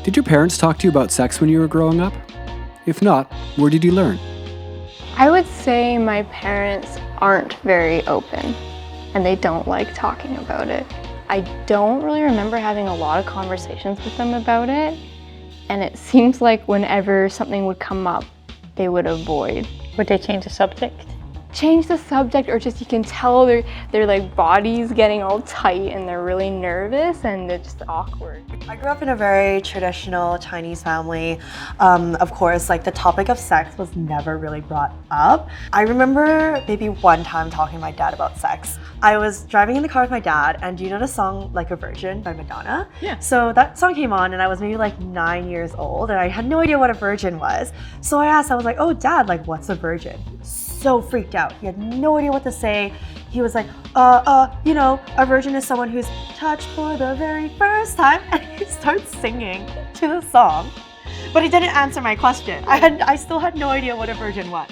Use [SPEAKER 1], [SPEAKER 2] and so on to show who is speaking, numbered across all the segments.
[SPEAKER 1] Did your parents talk to you about sex when you were growing up? If not, where did you learn?
[SPEAKER 2] I would say my parents aren't very open and they don't like talking about it. I don't really remember having a lot of conversations with them about it, and it seems like whenever something would come up, they would avoid.
[SPEAKER 3] Would they change the subject?
[SPEAKER 2] Change the subject, or just you can tell their like bodies getting all tight and they're really nervous and they're just awkward.
[SPEAKER 4] I grew up in a very traditional Chinese family. Of course, like the topic of sex was never really brought up. I remember maybe one time talking to my dad about sex. I was driving in the car with my dad, and do you know the song Like a Virgin by Madonna?
[SPEAKER 3] Yeah.
[SPEAKER 4] So that song came on and I was maybe like 9 years old and I had no idea what a virgin was. So I was like, oh dad, like what's a virgin? So freaked out. He had no idea what to say. He was like, you know, a virgin is someone who's touched for the very first time. And he starts singing to the song, but he didn't answer my question. I still had no idea what a virgin was.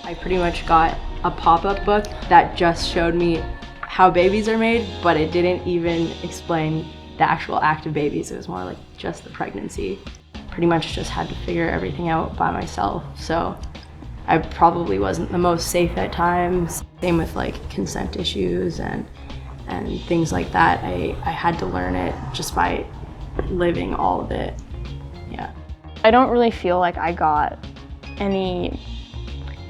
[SPEAKER 5] I pretty much got a pop-up book that just showed me how babies are made, but it didn't even explain the actual act of babies. It was more like just the pregnancy. Pretty much just had to figure everything out by myself. So I probably wasn't the most safe at times. Same with like consent issues and things like that. I had to learn it just by living all of it. Yeah.
[SPEAKER 2] I don't really feel like I got any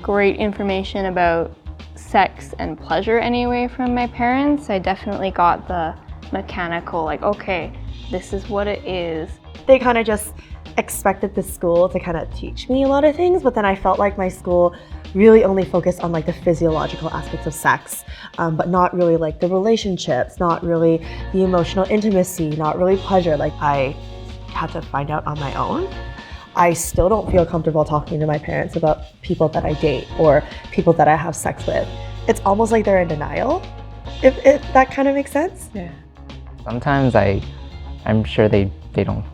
[SPEAKER 2] great information about sex and pleasure anyway from my parents. I definitely got the mechanical, like, okay, this is what it is.
[SPEAKER 4] They kind of just expected the school to kind of teach me a lot of things, but then I felt like my school really only focused on like the physiological aspects of sex, but not really like the relationships, not really the emotional intimacy, not really pleasure. Like I had to find out on my own. I still don't feel comfortable talking to my parents about people that I date or people that I have sex with. It's almost like they're in denial, if that kind of makes sense.
[SPEAKER 3] Yeah.
[SPEAKER 6] Sometimes I'm sure they don't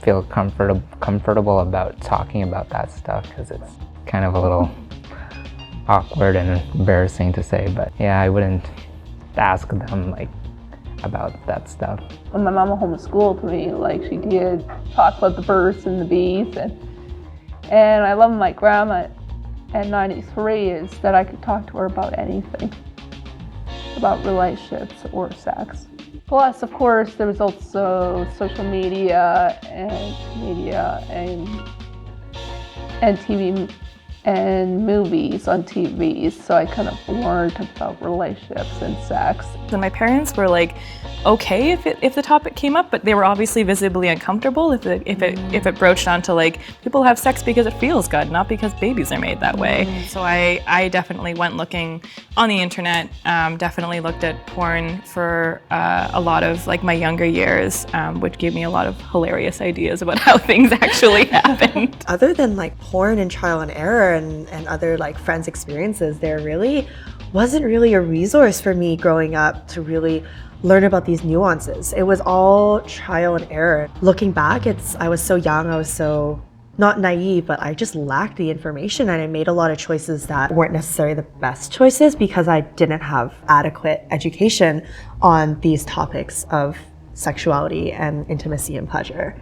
[SPEAKER 6] feel comfortable about talking about that stuff because it's kind of a little awkward and embarrassing to say, but yeah, I wouldn't ask them like about that stuff.
[SPEAKER 7] When my mama homeschooled me, like she did talk about the birds and the bees, and I love my grandma at 93 is that I could talk to her about anything, about relationships or sex. Plus, of course, there was also social media and TV and movies on TV, so I kind of learned about relationships and sex.
[SPEAKER 8] And my parents were like, okay if the topic came up, but they were obviously visibly uncomfortable if it broached onto like people have sex because it feels good, not because babies are made that way. So I definitely went looking on the internet, definitely looked at porn for a lot of like my younger years, which gave me a lot of hilarious ideas about how things actually happened.
[SPEAKER 4] Other than like porn and trial and error and other like friends' experiences, there really wasn't really a resource for me growing up to really learn about these nuances. It was all trial and error. Looking back, I was so young, I was so not naive, but I just lacked the information, and I made a lot of choices that weren't necessarily the best choices because I didn't have adequate education on these topics of sexuality and intimacy and pleasure.